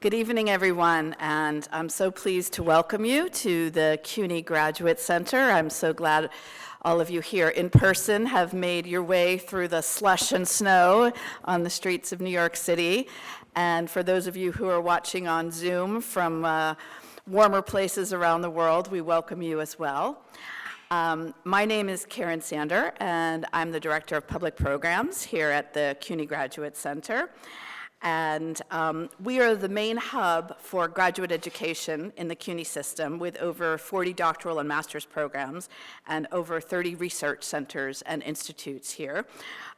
Good evening, everyone, and I'm so pleased to welcome you to the CUNY Graduate Center. I'm so glad all of you here in person have made your way through the slush and snow on the streets of New York City. And for those of you who are watching on Zoom from warmer places around the world, we welcome you as well. My name is Karen Sander, and I'm the Director of Public Programs here at the CUNY Graduate Center. And we are the main hub for graduate education in the CUNY system with over 40 doctoral and master's programs and over 30 research centers and institutes here.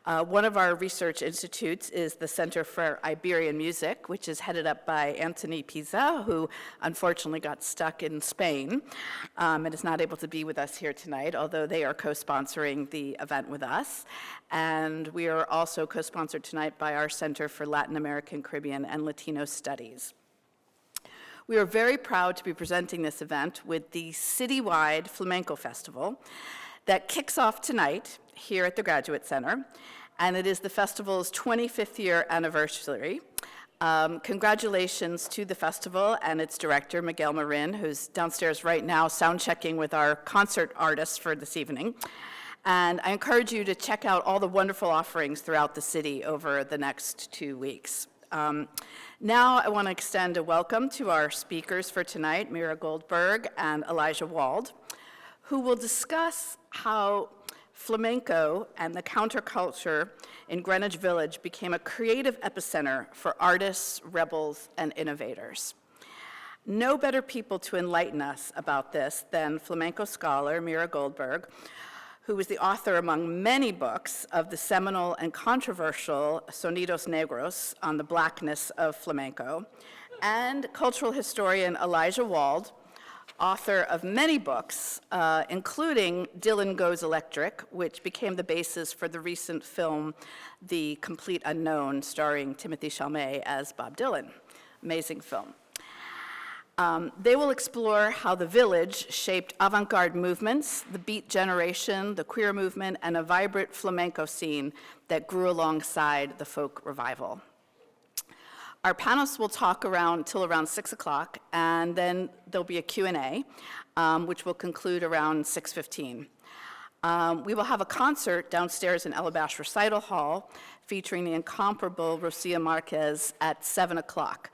One of our research institutes is the Center for Iberian Music, which is headed up by Anthony Pisa, who unfortunately got stuck in Spain and is not able to be with us here tonight, although they are co-sponsoring the event with us. And we are also co-sponsored tonight by our Center for Latin American, Caribbean, and Latino Studies. We are very proud to be presenting this event with the citywide Flamenco Festival that kicks off tonight here at the Graduate Center, and it is the festival's 25th year anniversary. Congratulations to the festival and its director, Miguel Marin, who's downstairs right now sound checking with our concert artists for this evening. And I encourage you to check out all the wonderful offerings throughout the city over the next 2 weeks. Now I want to extend a welcome to our speakers for tonight, Meira Goldberg and Elijah Wald, who will discuss how flamenco and the counterculture in Greenwich Village became a creative epicenter for artists, rebels, and innovators. No better people to enlighten us about this than flamenco scholar Meira Goldberg, who was the author, among many books, of the seminal and controversial Sonidos Negros on the Blackness of Flamenco, and cultural historian Elijah Wald, author of many books, including Dylan Goes Electric, which became the basis for the recent film, The Complete Unknown, starring Timothée Chalamet as Bob Dylan. Amazing film. They will explore how the village shaped avant-garde movements, the Beat generation, the queer movement, and a vibrant flamenco scene that grew alongside the folk revival. Our panelists will talk till around 6 o'clock, and then there'll be a Q&A, which will conclude around 6:15. We will have a concert downstairs in Elebash Recital Hall featuring the incomparable Rocia Marquez at 7 o'clock.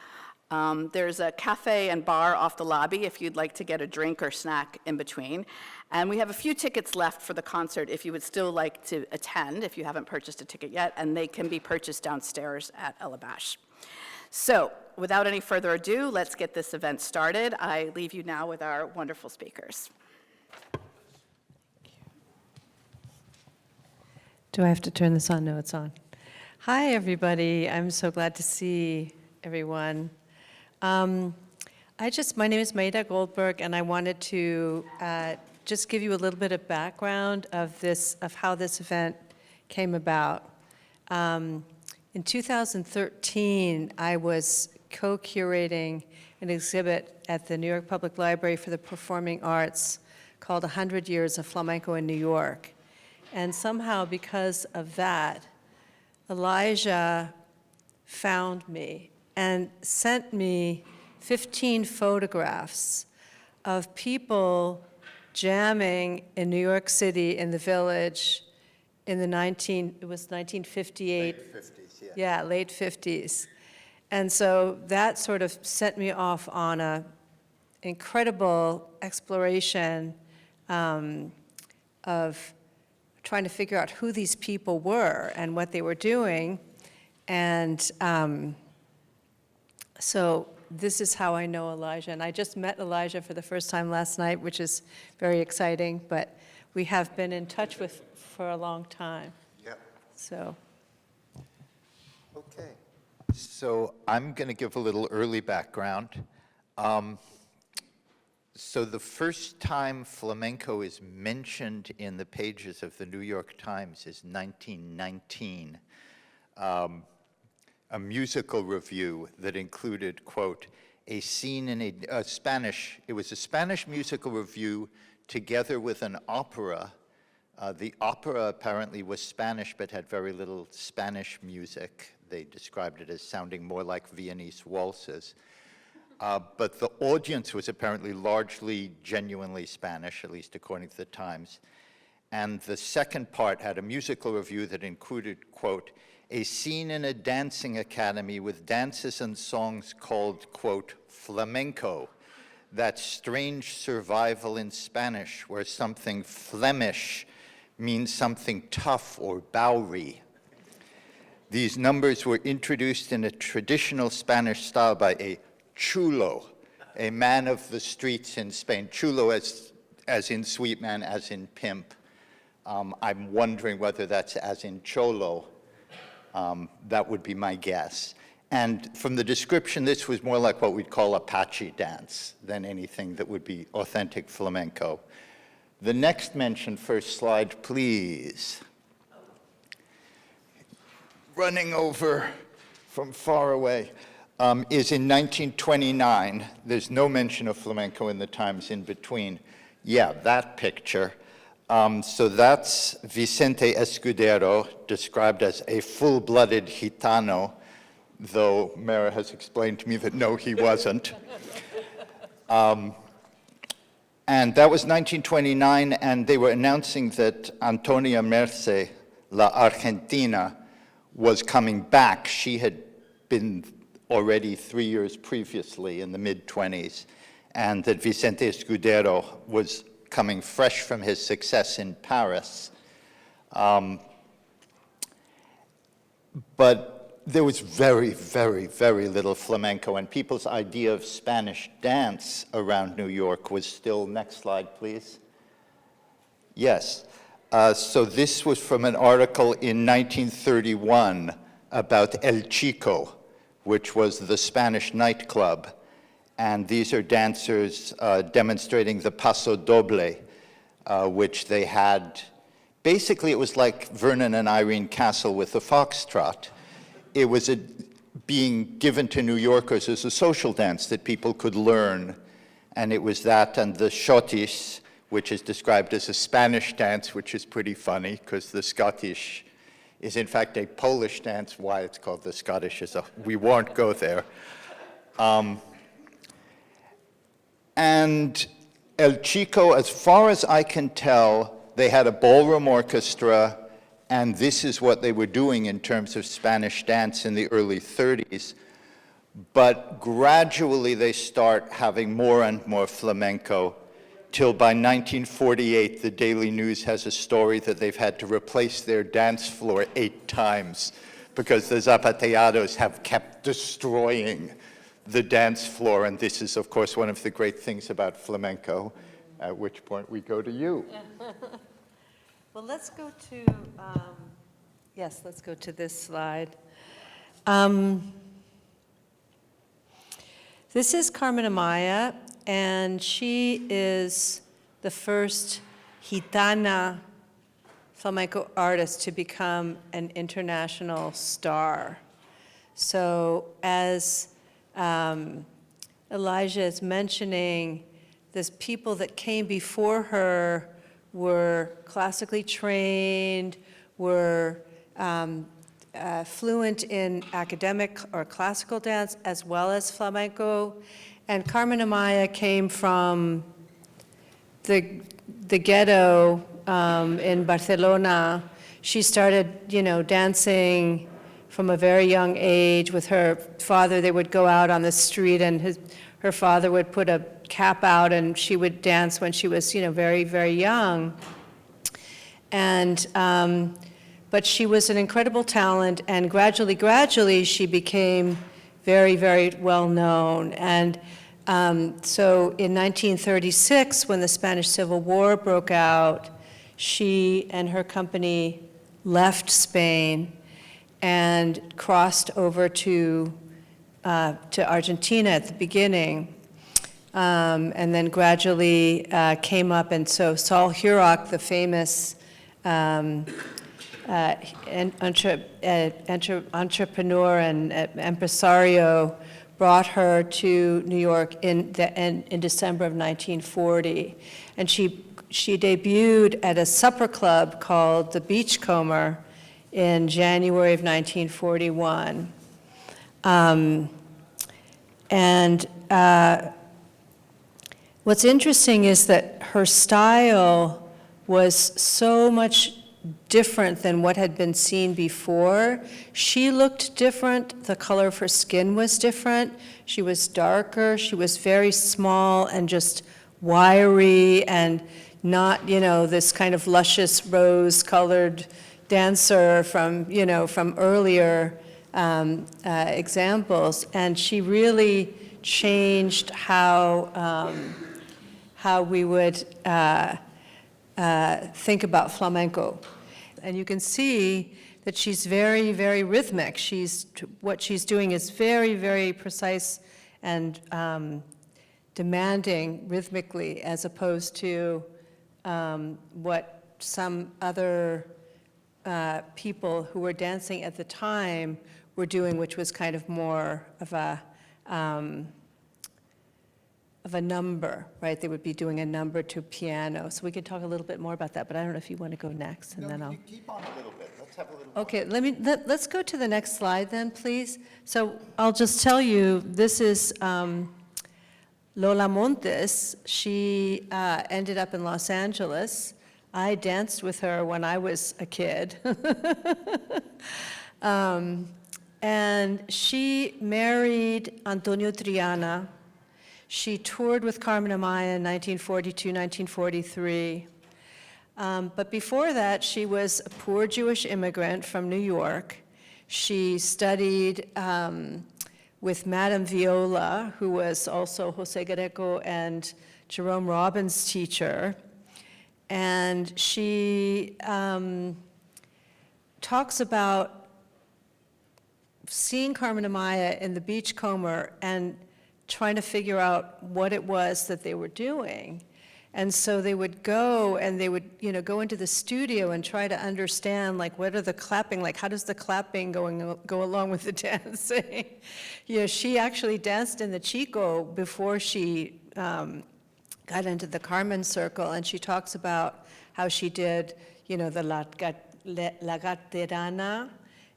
There's a cafe and bar off the lobby if you'd like to get a drink or snack in between. And we have a few tickets left for the concert if you would still like to attend, if you haven't purchased a ticket yet, and they can be purchased downstairs at Elebash. So, without any further ado, let's get this event started. I leave you now with our wonderful speakers. Do I have to turn this on? No, it's on. Hi, everybody. I'm so glad to see everyone. My name is Meira Goldberg, and I wanted to just give you a little bit of background of how this event came about. In 2013, I was co-curating an exhibit at the New York Public Library for the Performing Arts called 100 Years of Flamenco in New York. And somehow, because of that, Elijah found me and sent me 15 photographs of people jamming in New York City in the Village in the 1958. Late 50s, yeah. Yeah, late 50s. And so that sort of sent me off on an incredible exploration of trying to figure out who these people were and what they were doing. And so this is how I know Elijah. And I just met Elijah for the first time last night, which is very exciting, but we have been in touch for a long time. Yep. So. Okay. So I'm going to give a little early background. So the first time flamenco is mentioned in the pages of the New York Times is 1919. A musical review that included, quote, a scene in a Spanish, it was a Spanish musical review together with an opera. The opera apparently was Spanish but had very little Spanish music They described it as sounding more like Viennese waltzes. But the audience was apparently largely genuinely Spanish, at least according to the Times. And the second part had a musical review that included, quote, a scene in a dancing academy with dances and songs called, quote, flamenco, that strange survival in Spanish where something Flemish means something tough or Bowery. These numbers were introduced in a traditional Spanish style by a chulo, a man of the streets in Spain. Chulo as in sweet man, as in pimp. I'm wondering whether that's as in cholo. That would be my guess. And from the description, this was more like what we'd call Apache dance than anything that would be authentic flamenco. The next mentioned first slide, please. Running over from far away, is in 1929. There's no mention of flamenco in the Times in between. Yeah, that picture. So that's Vicente Escudero, described as a full-blooded Gitano, though Meira has explained to me that no, he wasn't. And that was 1929, and they were announcing that Antonia Merce, La Argentina, was coming back. She had been already 3 years previously in the mid-20s, and that Vicente Escudero was coming fresh from his success in Paris. But there was very, very, very little flamenco, and people's idea of Spanish dance around New York was still, next slide, please. Yes. So this was from an article in 1931 about El Chico, which was the Spanish nightclub. And these are dancers demonstrating the paso doble, which they had. Basically, it was like Vernon and Irene Castle with the foxtrot. It was being given to New Yorkers as a social dance that people could learn. And it was that and the Schottisch, which is described as a Spanish dance, which is pretty funny, because the Scottish is in fact a Polish dance. Why it's called the Scottish we won't go there. And El Chico, as far as I can tell, they had a ballroom orchestra, and this is what they were doing in terms of Spanish dance in the early 30s. But gradually they start having more and more flamenco, till by 1948, the Daily News has a story that they've had to replace their dance floor 8 times because the zapateados have kept destroying the dance floor. And this is, of course, one of the great things about flamenco, at which point we go to you. Well, let's go to, let's go to this slide. This is Carmen Amaya, and she is the first Gitana flamenco artist to become an international star. So as Elijah is mentioning, the people that came before her were classically trained, were fluent in academic or classical dance as well as flamenco. And Carmen Amaya came from the ghetto in Barcelona. She started, dancing from a very young age with her father. They would go out on the street, and her father would put a cap out, and she would dance when she was, very, very young. And but she was an incredible talent, and gradually, she became very, very well known. And so in 1936, when the Spanish Civil War broke out, she and her company left Spain and crossed over to Argentina at the beginning, and then gradually came up. And so Saul Hurok, the famous entrepreneur and impresario, brought her to New York in December of 1940. And she debuted at a supper club called the Beachcomber in January of 1941. What's interesting is that her style was so much different than what had been seen before. She looked different, the color of her skin was different, she was darker, she was very small and just wiry and not, this kind of luscious rose-colored dancer from, from earlier examples. And she really changed how we would think about flamenco. And you can see that she's very, very rhythmic. What she's doing is very, very precise and demanding rhythmically, as opposed to what some other people who were dancing at the time were doing, which was kind of more of a number, right? They would be doing a number to piano. So we could talk a little bit more about that, but I don't know if you want to go next, and then I'll. You keep on a little bit. Let's have a little more. Okay, let's go to the next slide then, please. So I'll just tell you, this is Lola Montes. She ended up in Los Angeles. I danced with her when I was a kid. And she married Antonio Triana. She toured with Carmen Amaya in 1942, 1943. But before that, she was a poor Jewish immigrant from New York. She studied with Madame Viola, who was also Jose Greco and Jerome Robbins' teacher. And she talks about seeing Carmen Amaya in the Beachcomber and trying to figure out what it was that they were doing. And so they would go and they would, go into the studio and try to understand, like, what are the clapping, like, how does the clapping go along with the dancing? She actually danced in the Chico before she got into the Carmen circle, and she talks about how she did, the La Gaterana,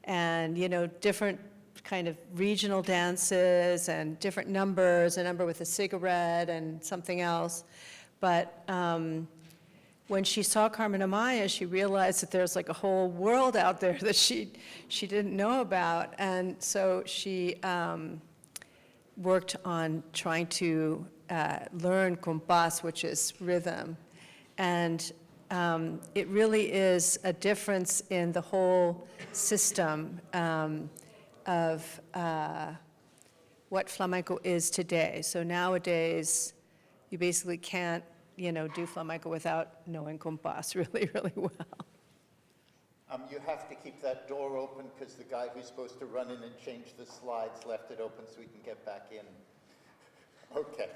and, different kind of regional dances and different numbers, a number with a cigarette and something else. But when she saw Carmen Amaya, she realized that there's like a whole world out there that she didn't know about. And so she worked on trying to learn compás, which is rhythm. And it really is a difference in the whole system of what flamenco is today. So nowadays, you basically can't, do flamenco without knowing compás really, really well. You have to keep that door open because the guy who's supposed to run in and change the slides left it open so we can get back in. Okay.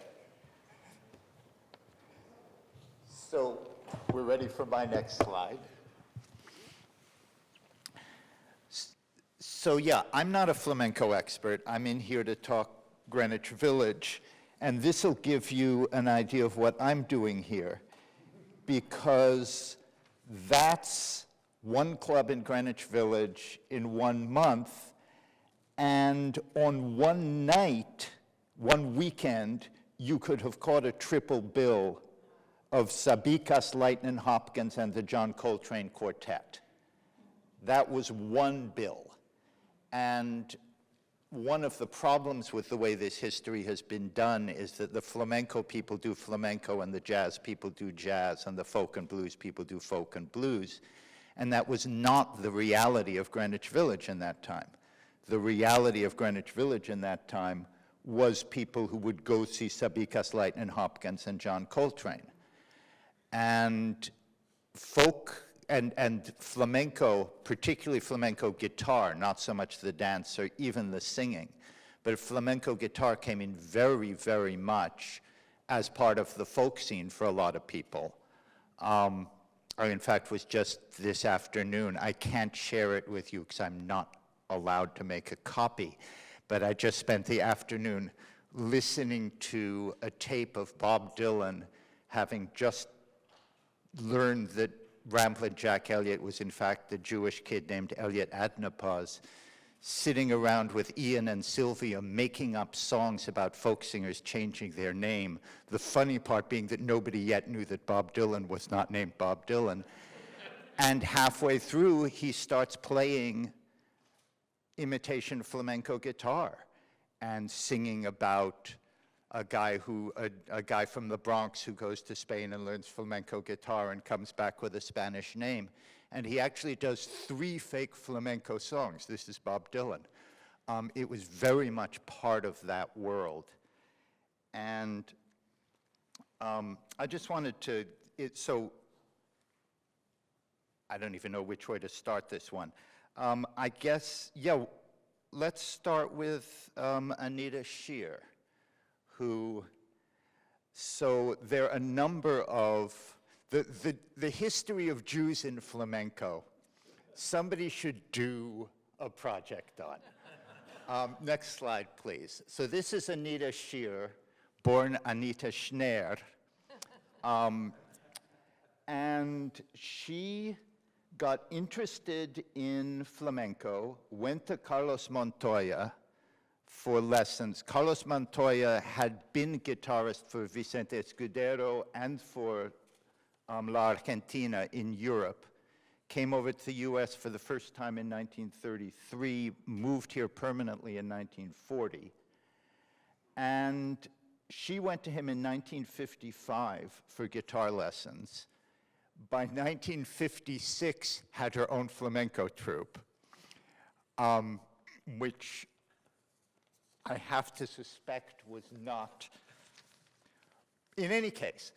So we're ready for my next slide. So yeah, I'm not a flamenco expert. I'm in here to talk Greenwich Village, and this will give you an idea of what I'm doing here, because that's one club in Greenwich Village in 1 month, and on one night, one weekend, you could have caught a triple bill of Sabicas, Lightnin' Hopkins, and the John Coltrane Quartet. That was one bill. And one of the problems with the way this history has been done is that the flamenco people do flamenco and the jazz people do jazz and the folk and blues people do folk and blues. And that was not the reality of Greenwich Village in that time. The reality of Greenwich Village in that time was people who would go see Sabicas, Lightnin' Hopkins, and John Coltrane. And folk and flamenco, particularly flamenco guitar, not so much the dance or even the singing, but flamenco guitar came in very, very much as part of the folk scene for a lot of people. I, in fact, was just this afternoon. I can't share it with you because I'm not allowed to make a copy, but I just spent the afternoon listening to a tape of Bob Dylan having just learned that Rampant Jack Elliott was in fact a Jewish kid named Elliot Adnapaz, sitting around with Ian and Sylvia making up songs about folk singers changing their name. The funny part being that nobody yet knew that Bob Dylan was not named Bob Dylan. And halfway through, he starts playing imitation flamenco guitar and singing about a guy from the Bronx who goes to Spain and learns flamenco guitar and comes back with a Spanish name. And he actually does 3 fake flamenco songs. This is Bob Dylan. It was very much part of that world. And I just wanted to, so I don't even know which way to start this one. I guess, yeah, let's start with Anita Shear, who, so there are a number of, the history of Jews in flamenco, somebody should do a project on. Next slide, please. So this is Anita Shear, born Anita Schneer. And she got interested in flamenco, went to Carlos Montoya for lessons. Carlos Montoya had been guitarist for Vicente Escudero and for La Argentina in Europe, came over to the US for the first time in 1933, moved here permanently in 1940. And she went to him in 1955 for guitar lessons. By 1956, had her own flamenco troupe, which I have to suspect was not. In any case,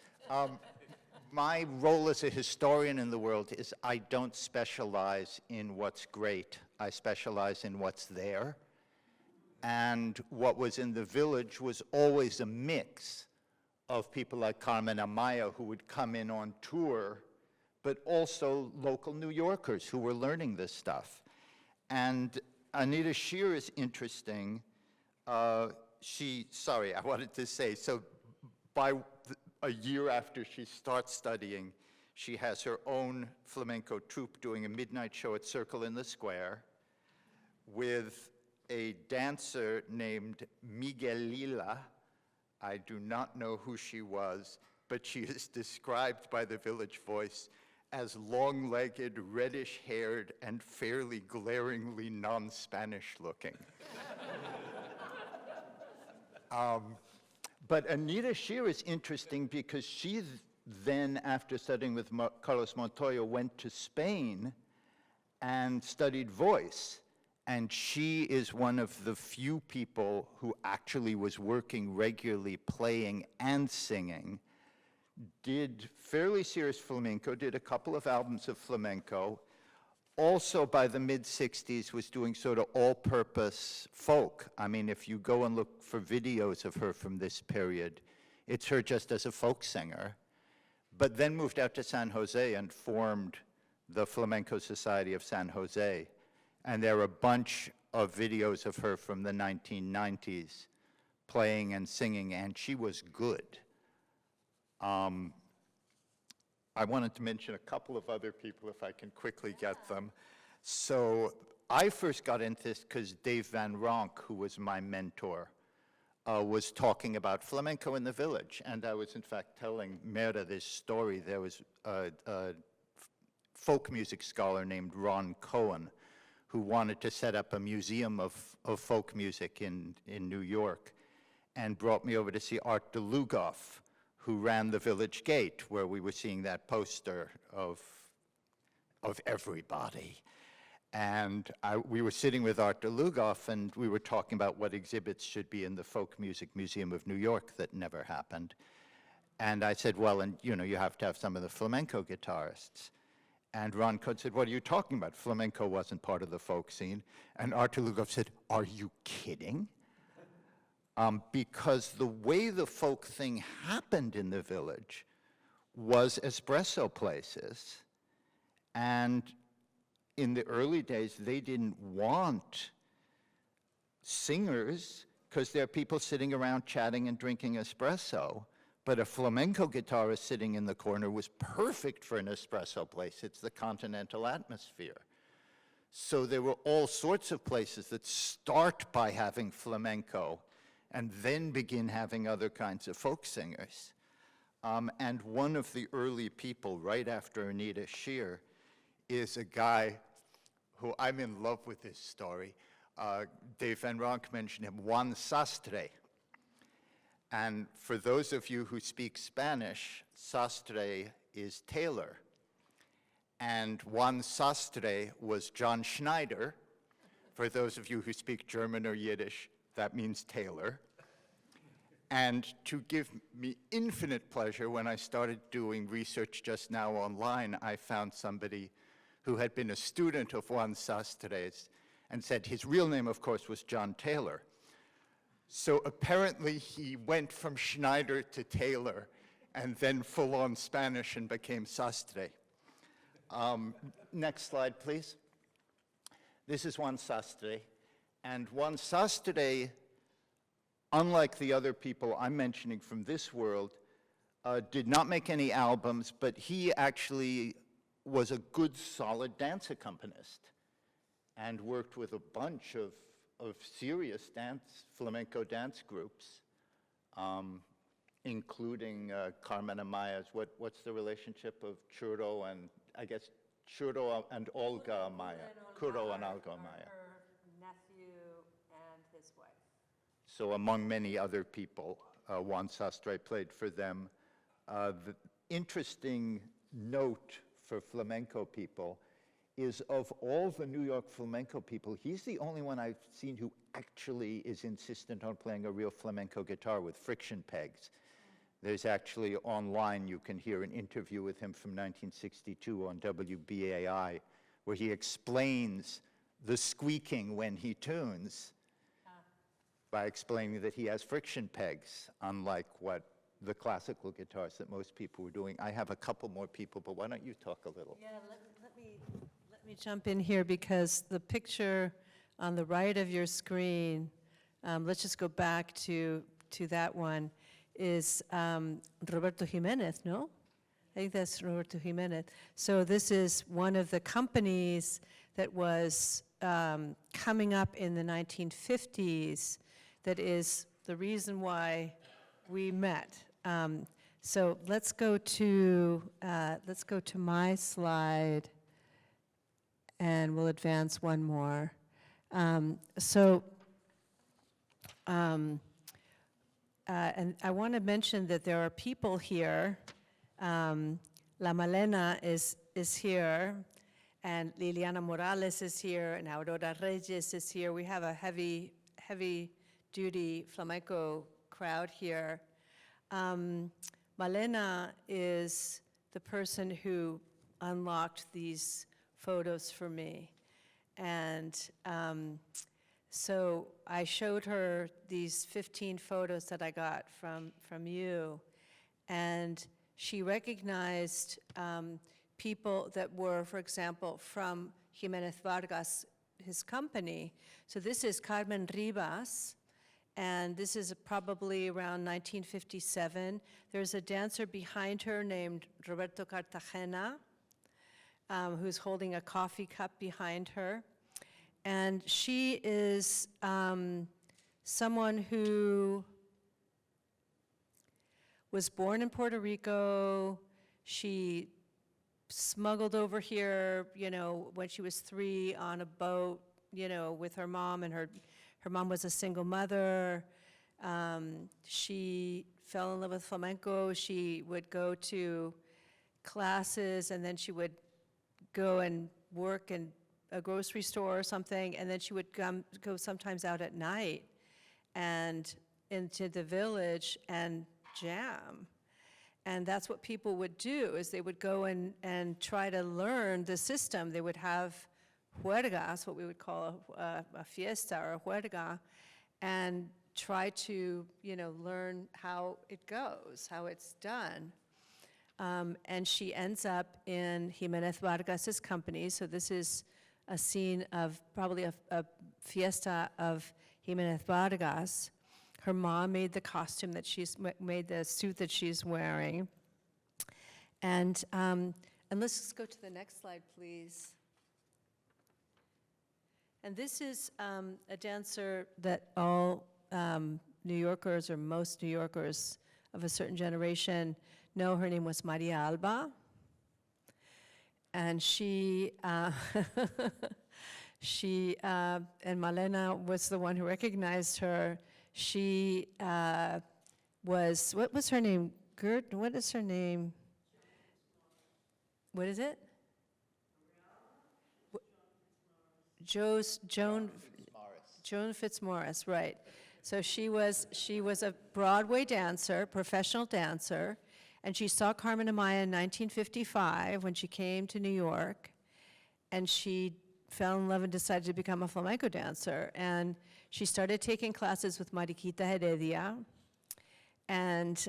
my role as a historian in the world is I don't specialize in what's great. I specialize in what's there. And what was in the village was always a mix of people like Carmen Amaya who would come in on tour, but also local New Yorkers who were learning this stuff. And Anita Shear is interesting. Sorry, I wanted to say, so by a year after she starts studying, she has her own flamenco troupe doing a midnight show at Circle in the Square with a dancer named Miguelila. I do not know who she was, but she is described by the Village Voice as long-legged, reddish-haired, and fairly glaringly non-Spanish looking. But Anita Shear is interesting because she then, after studying with Carlos Montoya, went to Spain and studied voice. And she is one of the few people who actually was working regularly, playing and singing, did fairly serious flamenco, did a couple of albums of flamenco, also by the mid-60s was doing sort of all-purpose folk. I mean, if you go and look for videos of her from this period, it's her just as a folk singer, but then moved out to San Jose and formed the Flamenco Society of San Jose. And there are a bunch of videos of her from the 1990s playing and singing, and she was good. I wanted to mention a couple of other people if I can quickly get them. So I first got into this because Dave Van Ronk, who was my mentor, was talking about flamenco in the village. And I was in fact telling Meira this story. There was a folk music scholar named Ron Cohen who wanted to set up a museum of folk music in New York and brought me over to see Art DeLugoff, who ran the Village Gate, where we were seeing that poster of everybody. And we were sitting with Art DeLugoff, and we were talking about what exhibits should be in the Folk Music Museum of New York that never happened. And I said, well, and you know, you have to have some of the flamenco guitarists. And Ron Cohen said, what are you talking about? Flamenco wasn't part of the folk scene. And Art DeLugoff said, are you kidding? Because the way the folk thing happened in the village was espresso places. And in the early days, they didn't want singers because there are people sitting around chatting and drinking espresso. But a flamenco guitarist sitting in the corner was perfect for an espresso place. It's the continental atmosphere. So there were all sorts of places that start by having flamenco and then begin having other kinds of folk singers. And one of the early people, right after Anita Shear, is a guy who I'm in love with this story. Dave Van Ronk mentioned him, Juan Sastre. And for those of you who speak Spanish, sastre is tailor. And Juan Sastre was John Schneider. For those of you who speak German or Yiddish, that means tailor. And to give me infinite pleasure, when I started doing research just now online, I found somebody who had been a student of Juan Sastre's and said his real name, of course, was John Taylor. So apparently he went from Schneider to Taylor and then full-on Spanish and became Sastre. Next slide, please. This is Juan Sastre. And Juan Sastre, unlike the other people I'm mentioning from this world, did not make any albums, but he actually was a good, solid dance accompanist and worked with a bunch of serious flamenco dance groups, including Carmen Amaya's. What's the relationship of Churro and, I guess, Churro and Olga Amaya? Churro and Olga Amaya. Her nephew and his wife. So among many other people, Juan Sastre played for them. The interesting note for flamenco people is of all the New York flamenco people, he's the only one I've seen who actually is insistent on playing a real flamenco guitar with friction pegs. There's actually online, you can hear an interview with him from 1962 on WBAI, where he explains the squeaking when he tunes by explaining that he has friction pegs, unlike what the classical guitars that most people were doing. I have a couple more people, but why don't you talk a little? Yeah, let me jump in here, because the picture on the right of your screen, let's just go back to that one, is Roberto Jimenez, no? I think that's Roberto Jimenez. So this is one of the companies that was coming up in the 1950s that is the reason why we met. So let's go to my slide, and we'll advance one more. And I want to mention that there are people here. La Malena is here, and Liliana Morales is here, and Aurora Reyes is here. We have a heavy-duty flamenco crowd here. Malena is the person who unlocked these photos for me. And so I showed her these 15 photos that I got from you, and she recognized people that were, for example, from Jimenez Vargas, his company. So this is Carmen Rivas, and this is probably around 1957. There's a dancer behind her named Roberto Cartagena, who's holding a coffee cup behind her. And she is someone who was born in Puerto Rico. She smuggled over here, when she was 3 on a boat, with her mom, and her mom was a single mother. She fell in love with flamenco. She would go to classes, and then she would go and work in a grocery store or something, and then she would go sometimes out at night and into the village and jam. And that's what people would do, is they would go and try to learn the system. They would have juergas, what we would call a fiesta or a juerga, and try to, learn how it goes, how it's done. And she ends up in Jimenez Vargas's company. So this is a scene of probably a fiesta of Jimenez Vargas. Her mom made the costume that made the suit that she's wearing. And let's just go to the next slide, please. And this is a dancer that all New Yorkers, or most New Yorkers of a certain generation, know. Her name was Maria Alba. And she, and Malena was the one who recognized her. She was, what was her name? What is her name? What is it? Joan Fitzmaurice, right. So she was a Broadway dancer, professional dancer, and she saw Carmen Amaya in 1955 when she came to New York, and she fell in love and decided to become a flamenco dancer. And she started taking classes with Mariquita Heredia, and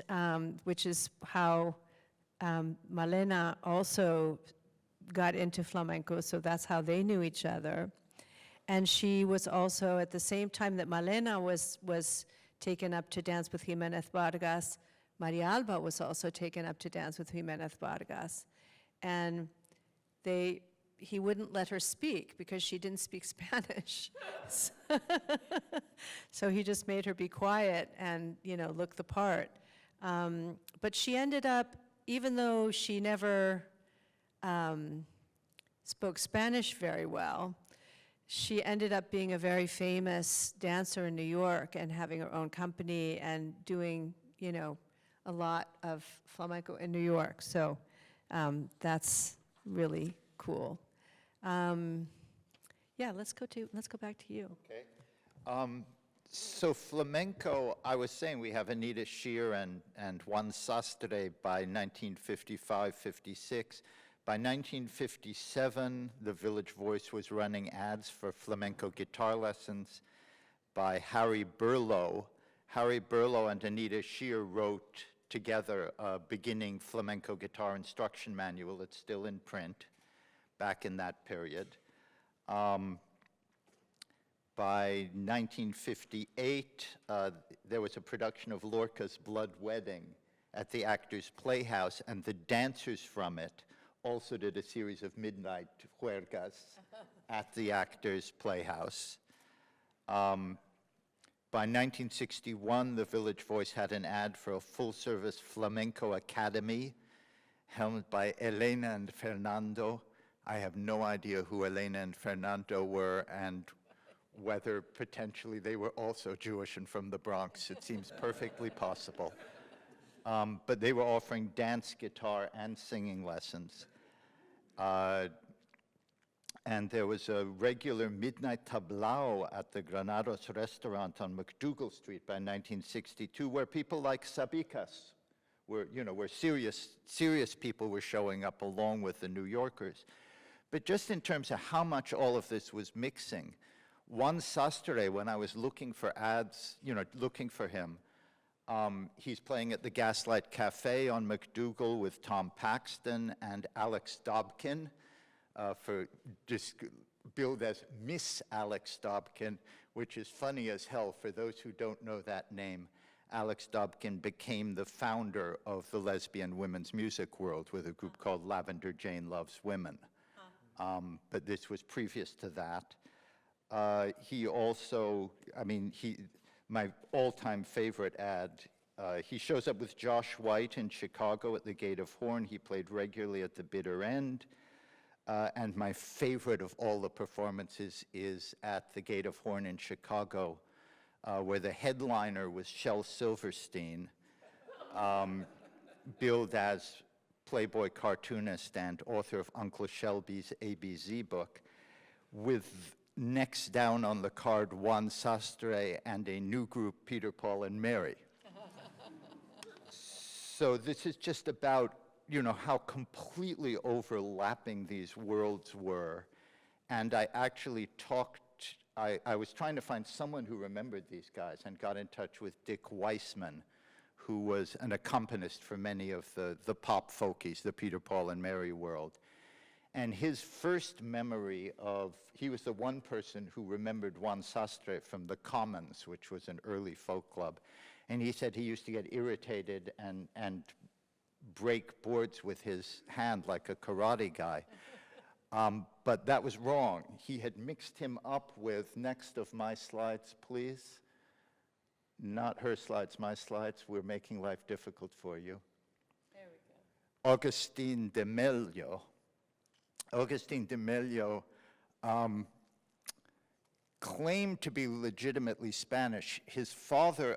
which is how Malena also got into flamenco, so that's how they knew each other. And she was also, at the same time that Malena was taken up to dance with Jimenez Vargas, Maria Alba was also taken up to dance with Jimenez Vargas. And he wouldn't let her speak because she didn't speak Spanish. So he just made her be quiet and, look the part. But she ended up, even though she never spoke Spanish very well, she ended up being a very famous dancer in New York and having her own company and doing, a lot of flamenco in New York. So that's really cool. Yeah, let's go back to you. Okay. So flamenco, I was saying we have Anita Shear and Juan Sastre by 1955-56. By 1957, the Village Voice was running ads for flamenco guitar lessons by Harry Burlow. Harry Burlow and Anita Shear wrote together a beginning flamenco guitar instruction manual. It's still in print back in that period. By 1958, there was a production of Lorca's Blood Wedding at the Actors Playhouse, and the dancers from it also did a series of midnight juergas at the Actors Playhouse. By 1961, the Village Voice had an ad for a full-service flamenco academy helmed by Elena and Fernando. I have no idea who Elena and Fernando were and whether potentially they were also Jewish and from the Bronx. It seems perfectly possible. But they were offering dance, guitar, and singing lessons. And there was a regular midnight tablao at the Granados restaurant on McDougal Street by 1962, where people like Sabicas where serious people were showing up along with the New Yorkers. But just in terms of how much all of this was mixing, Juan Sastre, when I was looking for ads, looking for him, he's playing at the Gaslight Cafe on McDougal with Tom Paxton and Alex Dobkin, billed as Miss Alex Dobkin, which is funny as hell for those who don't know that name. Alex Dobkin became the founder of the lesbian women's music world with a group called Lavender Jane Loves Women. But this was previous to that. He also, my all-time favorite ad, he shows up with Josh White in Chicago at the Gate of Horn. He played regularly at the Bitter End. And my favorite of all the performances is at the Gate of Horn in Chicago, where the headliner was Shel Silverstein, billed as Playboy cartoonist and author of Uncle Shelby's ABZ book, with next down on the card Juan Sastre and a new group, Peter, Paul, and Mary. So this is just about how completely overlapping these worlds were. And I actually I was trying to find someone who remembered these guys and got in touch with Dick Weissman, who was an accompanist for many of the pop folkies, the Peter, Paul, and Mary world. And his first memory of, he was the one person who remembered Juan Sastre from the Commons, which was an early folk club. And he said he used to get irritated and break boards with his hand like a karate guy. But that was wrong. He had mixed him up with, next of my slides, please. Not her slides, my slides. We're making life difficult for you. There we go. Augustin de Mello. Augustin de Mello claimed to be legitimately Spanish. His father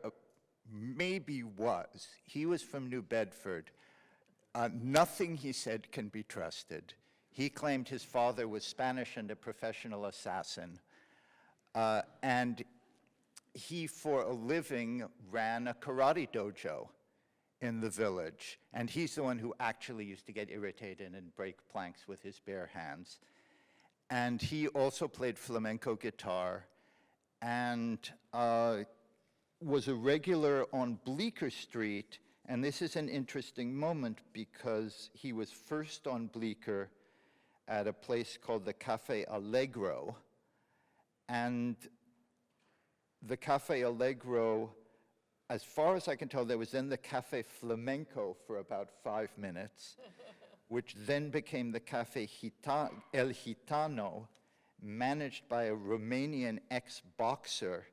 maybe was. He was from New Bedford. Nothing he said can be trusted. He claimed his father was Spanish and a professional assassin. And he, for a living, ran a karate dojo in the village. And he's the one who actually used to get irritated and break planks with his bare hands. And he also played flamenco guitar and was a regular on Bleecker Street. And this is an interesting moment because he was first on Bleecker at a place called the Cafe Allegro. And the Cafe Allegro, as far as I can tell, there was then the Cafe Flamenco for about 5 minutes, which then became the Cafe El Gitano, managed by a Romanian ex-boxer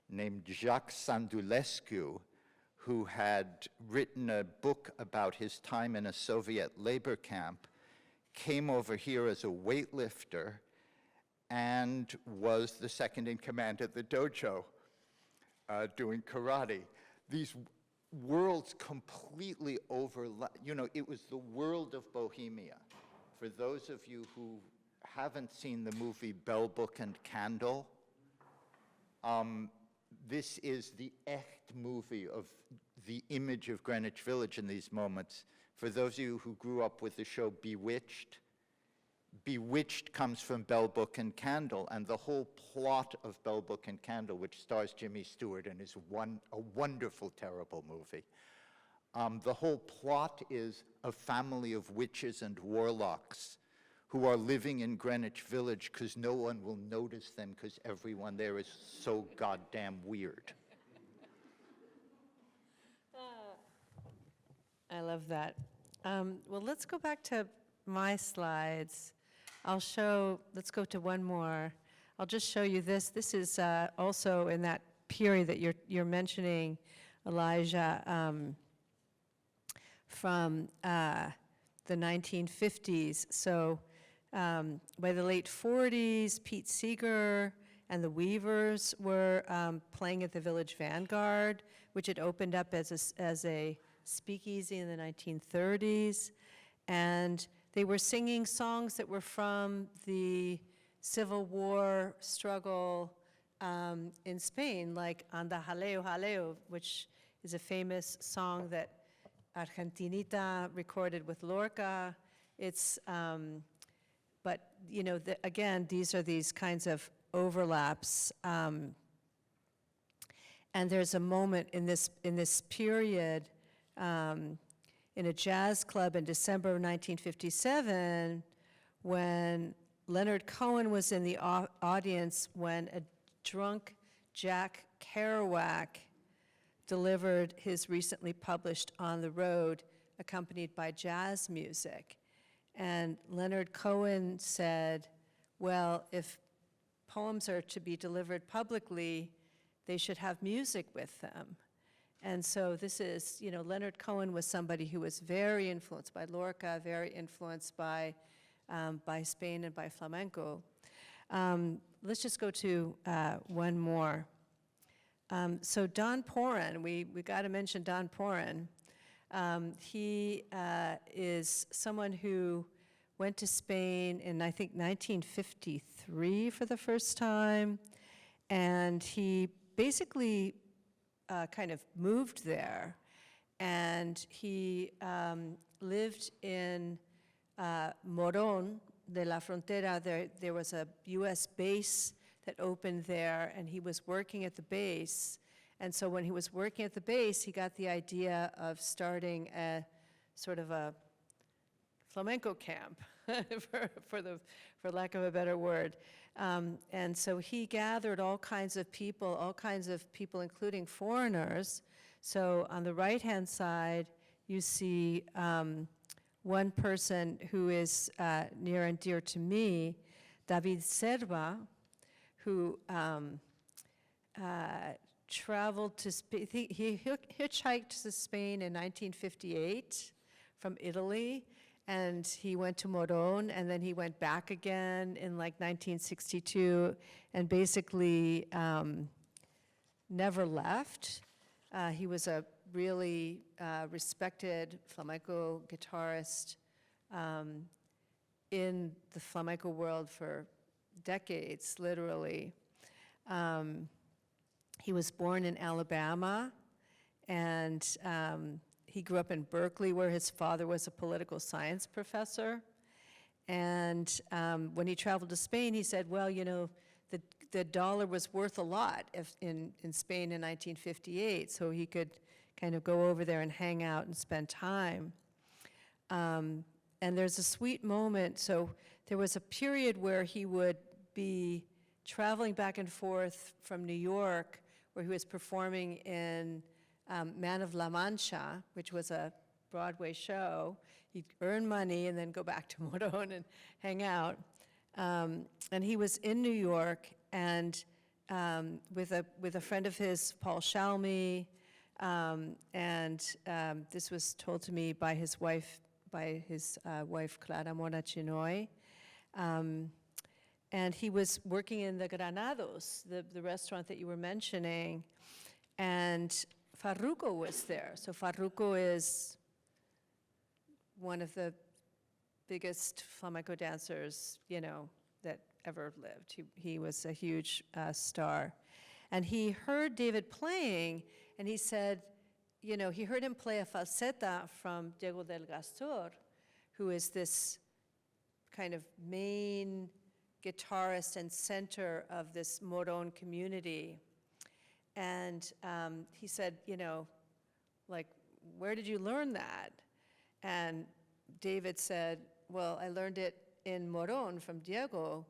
named Jacques Sandulescu, who had written a book about his time in a Soviet labor camp, came over here as a weightlifter, and was the second in command at the dojo doing karate. These worlds completely overlap. You know, it was the world of Bohemia. For those of you who haven't seen the movie Bell, Book, and Candle, this is the echt movie of the image of Greenwich Village in these moments. For those of you who grew up with the show Bewitched, Bewitched comes from Bell, Book, and Candle, and the whole plot of Bell, Book, and Candle, which stars Jimmy Stewart and is a wonderful, terrible movie. The whole plot is a family of witches and warlocks who are living in Greenwich Village because no one will notice them because everyone there is so goddamn weird. I love that. Well, let's go back to my slides. Let's go to one more. I'll just show you this. This is also in that period that you're mentioning, Elijah, from the 1950s. So by the late 40s, Pete Seeger and the Weavers were playing at the Village Vanguard, which had opened up as a speakeasy in the 1930s. And they were singing songs that were from the Civil War struggle in Spain, like Anda Jaleo Jaleo, which is a famous song that Argentinita recorded with Lorca. It's, but you know, again, these are these kinds of overlaps. And there's a moment in this period in a jazz club in December of 1957 when Leonard Cohen was in the audience when a drunk Jack Kerouac delivered his recently published On the Road, accompanied by jazz music. And Leonard Cohen said, well, if poems are to be delivered publicly, they should have music with them. And so this is, you know, Leonard Cohen was somebody who was very influenced by Lorca, very influenced by Spain and by flamenco. Let's just go to one more. So Don Poren, we got to mention Don Poren. He is someone who went to Spain in, I think, 1953 for the first time, and he basically kind of moved there, and he lived in Morón de la Frontera. There was a U.S. base that opened there, and he was working at the base. And so when he was working at the base, he got the idea of starting a sort of a flamenco camp for lack of a better word. And so he gathered all kinds of people, including foreigners. So on the right-hand side, you see one person who is near and dear to me, David Serva, who traveled to Spain. He hitchhiked to Spain in 1958 from Italy, and he went to Moron, and then he went back again in like 1962, and basically never left. He was a really respected flamenco guitarist in the flamenco world for decades, literally. He was born in Alabama, and he grew up in Berkeley, where his father was a political science professor. And when he traveled to Spain, he said, well, you know, the dollar was worth a lot in Spain in 1958, so he could kind of go over there and hang out and spend time. And there's a sweet moment. So there was a period where he would be traveling back and forth from New York, where he was performing in Man of La Mancha, which was a Broadway show. He'd earn money and then go back to Moron and hang out. And he was in New York and with a friend of his, Paul Shalmy, and this was told to me by his wife, Clara Mora Chinoy. And he was working in the Granados, the restaurant that you were mentioning, and Farruko was there. So Farruko is one of the biggest flamenco dancers, you know, that ever lived. He was a huge star. And he heard David playing, and he said, you know, he heard him play a falseta from Diego del Gastor, who is this kind of main guitarist and center of this Moron community. And he said, you know, like, where did you learn that? And David said, well, I learned it in Moron from Diego.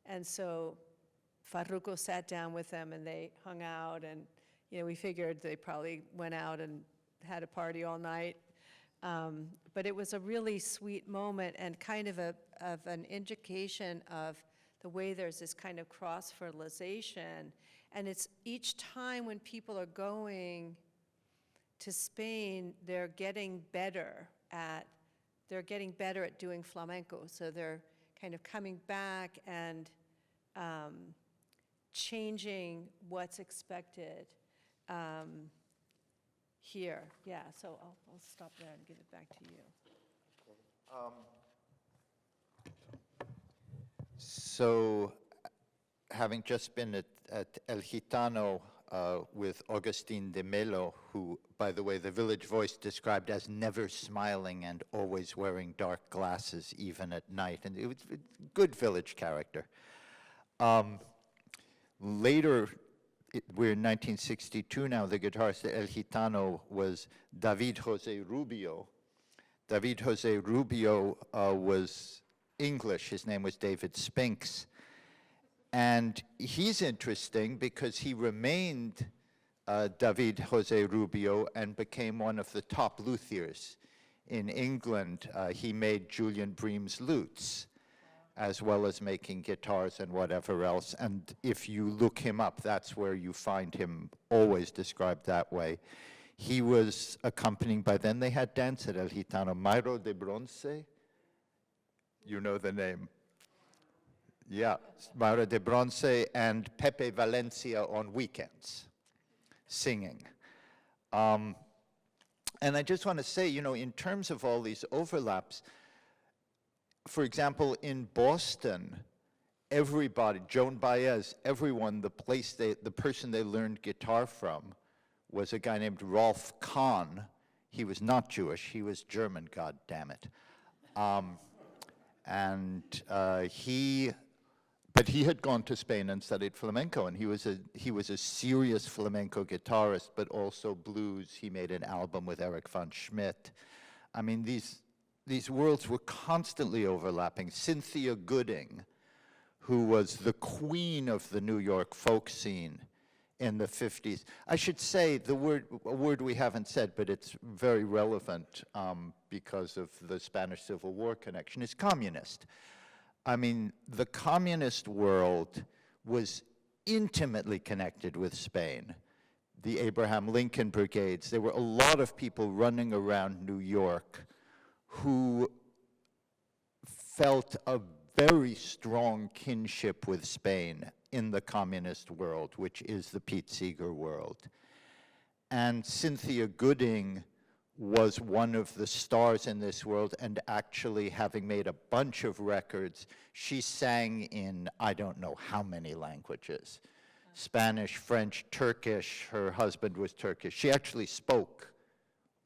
And so Farruko sat down with them and they hung out, and you know, we figured they probably went out and had a party all night. But it was a really sweet moment and kind of an indication of the way there's this kind of cross-fertilization. And it's each time when people are going to Spain, they're getting better at doing flamenco. So they're kind of coming back and changing what's expected here. Yeah, so I'll stop there and give it back to you. So, having just been at El Gitano with Agustin de Melo, who, by the way, the Village Voice described as never smiling and always wearing dark glasses, even at night, and it was a good village character. Later, we're in 1962 now, the guitarist at El Gitano was David Jose Rubio. David Jose Rubio was English. His name was David Spinks. And he's interesting because he remained David Jose Rubio and became one of the top luthiers in England. He made Julian Bream's lutes, as well as making guitars and whatever else. And if you look him up, that's where you find him always described that way. He was accompanied by, then they had dance at El Gitano, Meira de Bronce. You know the name. Yeah, Meira de Bronce and Pepe Valencia on weekends, singing. And I just want to say, you know, in terms of all these overlaps, for example, in Boston, everybody, Joan Baez, everyone, the person they learned guitar from was a guy named Rolf Kahn. He was not Jewish, he was German, God damn it. But he had gone to Spain and studied flamenco, and he was a serious flamenco guitarist, but also blues. He made an album with Eric von Schmidt. I mean, these these worlds were constantly overlapping. Cynthia Gooding, who was the queen of the New York folk scene in the 50s. I should say a word we haven't said, but it's very relevant because of the Spanish Civil War connection, is communist. I mean, the communist world was intimately connected with Spain. The Abraham Lincoln Brigades, there were a lot of people running around New York who felt a very strong kinship with Spain in the communist world, which is the Pete Seeger world. And Cynthia Gooding was one of the stars in this world, and actually, having made a bunch of records, she sang in I don't know how many languages. Spanish, French, Turkish. Her husband was Turkish. She actually spoke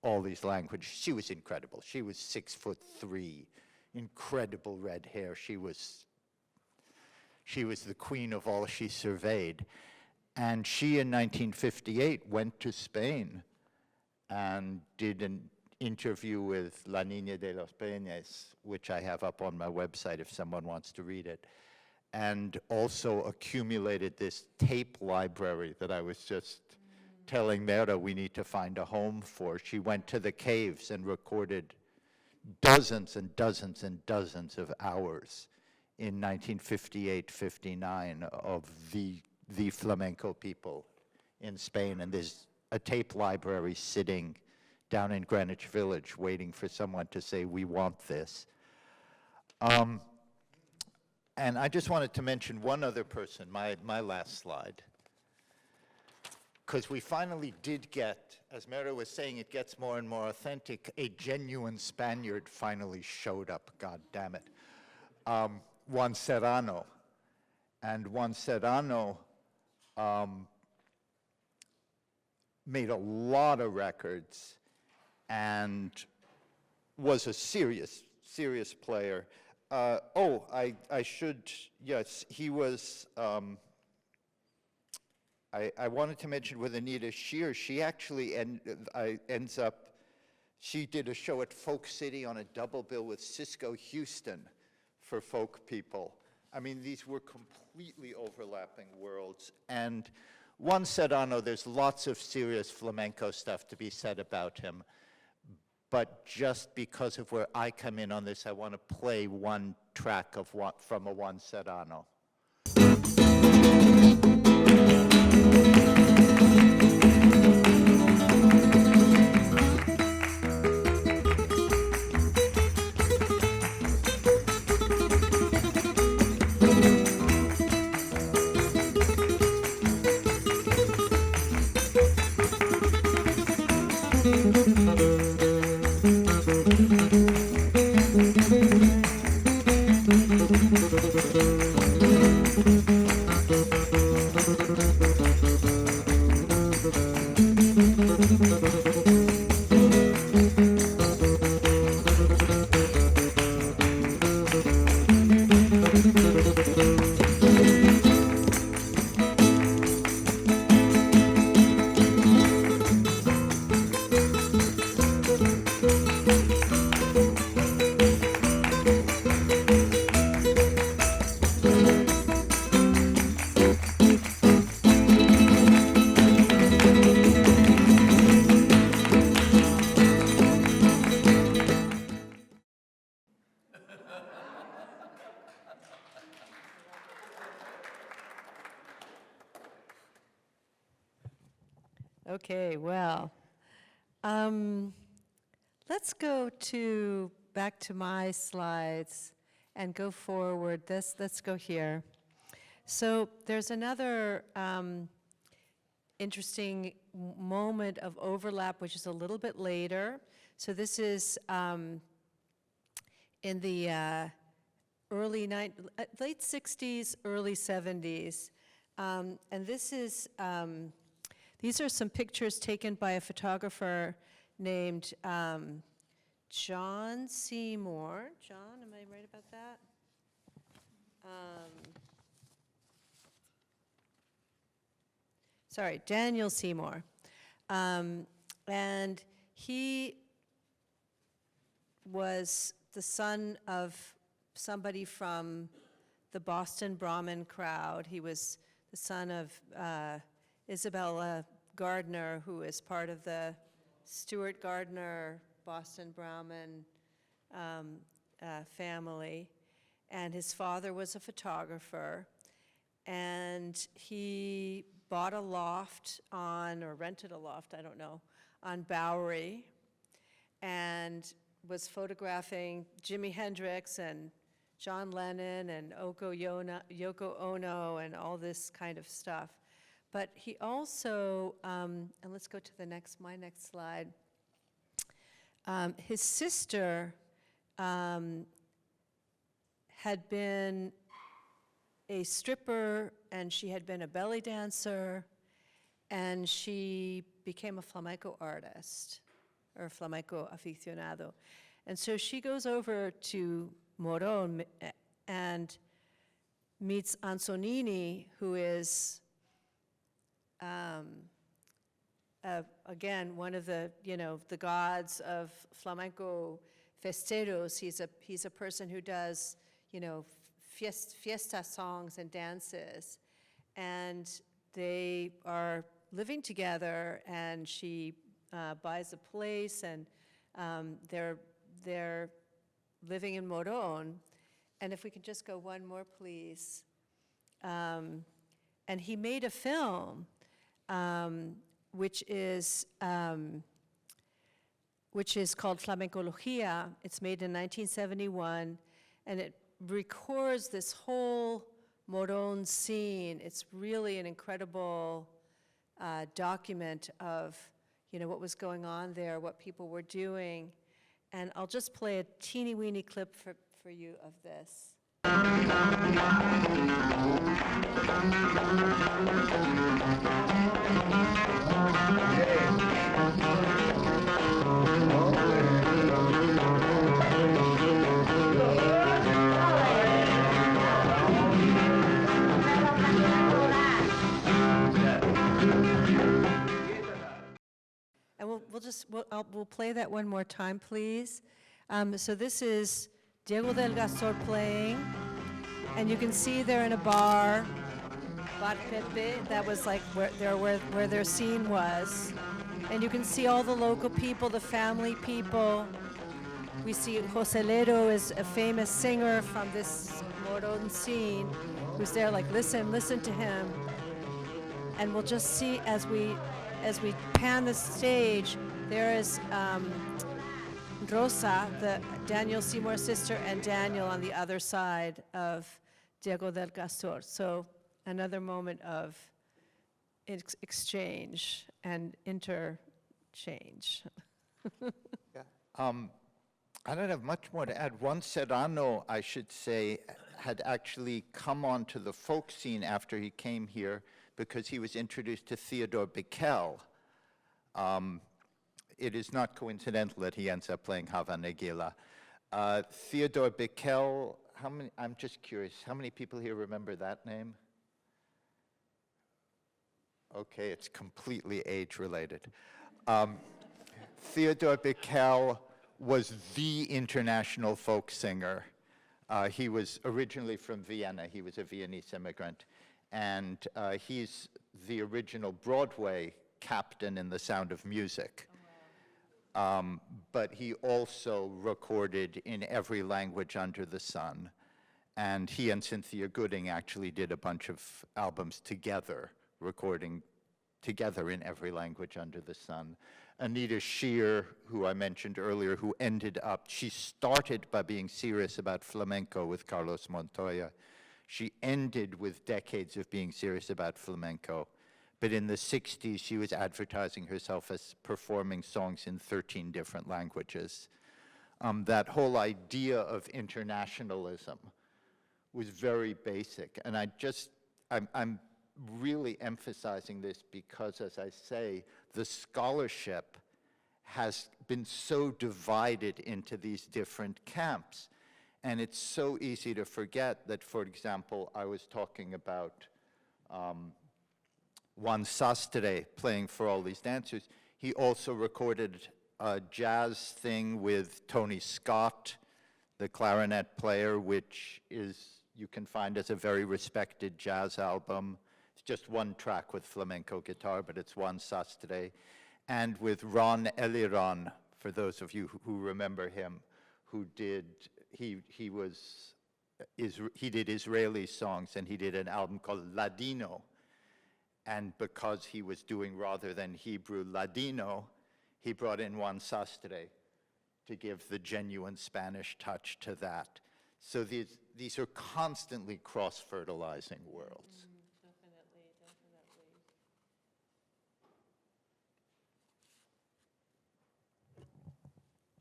all these languages. She was incredible. She was 6'3", incredible red hair. She was the queen of all she surveyed. And she, in 1958, went to Spain and did an interview with La Niña de los Peines, which I have up on my website if someone wants to read it, and also accumulated this tape library that I was just telling Meira we need to find a home for. She went to the caves and recorded dozens and dozens and dozens of hours in 1958-59 of the flamenco people in Spain, and there's a tape library sitting down in Greenwich Village waiting for someone to say, we want this. And I just wanted to mention one other person, my last slide, because we finally did get, as Meira was saying, it gets more and more authentic, a genuine Spaniard finally showed up, God damn it. Juan Serrano. And Juan Serrano made a lot of records and was a serious player. I should, yes, he was, I wanted to mention with Anita Shear, she actually ends up, she did a show at Folk City on a double bill with Cisco Houston for folk people. I mean, these were completely overlapping worlds. And Juan Serrano, there's lots of serious flamenco stuff to be said about him. But just because of where I come in on this, I want to play one track from a Juan Serrano. Okay, well, let's go back to my slides and go forward. Let's go here. So there's another interesting moment of overlap, which is a little bit later. So this is in the late 60s, early 70s. And this is, these are some pictures taken by a photographer named John Seymour. John, am I right about that? Sorry, Daniel Seymour. And he was the son of somebody from the Boston Brahmin crowd. He was the son of Isabella Gardner, who is part of the Stuart Gardner Boston Brahmin family. And his father was a photographer. And he bought a loft or rented a loft, I don't know, on Bowery, and was photographing Jimi Hendrix and John Lennon and Yoko Ono and all this kind of stuff. But he also, and let's go to my next slide. His sister had been a stripper, and she had been a belly dancer, and she became a flamenco artist, or flamenco aficionado. And so she goes over to Moron and meets Ansonini, who is, again, one of the, the gods of flamenco festeros. He's a person who does, fiesta songs and dances. And they are living together, and she buys a place, and they're living in Moron. And if we could just go one more, please. And he made a film, which is called Flamencologia. It's made in 1971, and it records this whole Moron scene. It's really an incredible document of, what was going on there, what people were doing. And I'll just play a teeny weeny clip for you of this. And we'll play that one more time, please. So this is Diego del Gastor playing, and you can see they're in a bar, Bar Pepe, that was like where their scene was. And you can see all the local people, the family people. We see Joselero is a famous singer from this Moron scene, who's there like, listen to him. And we'll just see as we pan the stage, there is Rosa, the Daniel Seymour's sister, and Daniel on the other side of Diego del Gastor. So another moment of exchange and interchange. Yeah. I don't have much more to add. Juan Serrano, I should say, had actually come onto the folk scene after he came here because he was introduced to Theodore Bickel. It is not coincidental that he ends up playing Havanagila. Theodore Bickel, I'm just curious, how many people here remember that name? Okay, it's completely age-related. Theodore Bickel was the international folk singer. He was originally from Vienna. He was a Viennese immigrant. And he's the original Broadway captain in The Sound of Music. But he also recorded in every language under the sun. And he and Cynthia Gooding actually did a bunch of albums together, recording together in every language under the sun. Anita Shear, who I mentioned earlier, who ended up, she started by being serious about flamenco with Carlos Montoya. She ended with decades of being serious about flamenco. But in the 60s, she was advertising herself as performing songs in 13 different languages. That whole idea of internationalism was very basic. And I'm really emphasizing this because, as I say, the scholarship has been so divided into these different camps. And it's so easy to forget that, for example, I was talking about Juan Sastre playing for all these dancers. He also recorded a jazz thing with Tony Scott, the clarinet player, which you can find as a very respected jazz album. It's just one track with flamenco guitar, but it's Juan Sastre. And with Ron Eliran, for those of you who remember him, who did, he did Israeli songs, and he did an album called Ladino. And because he was doing, rather than Hebrew, Ladino, he brought in Juan Sastre to give the genuine Spanish touch to that. So these are constantly cross-fertilizing worlds. Definitely, definitely.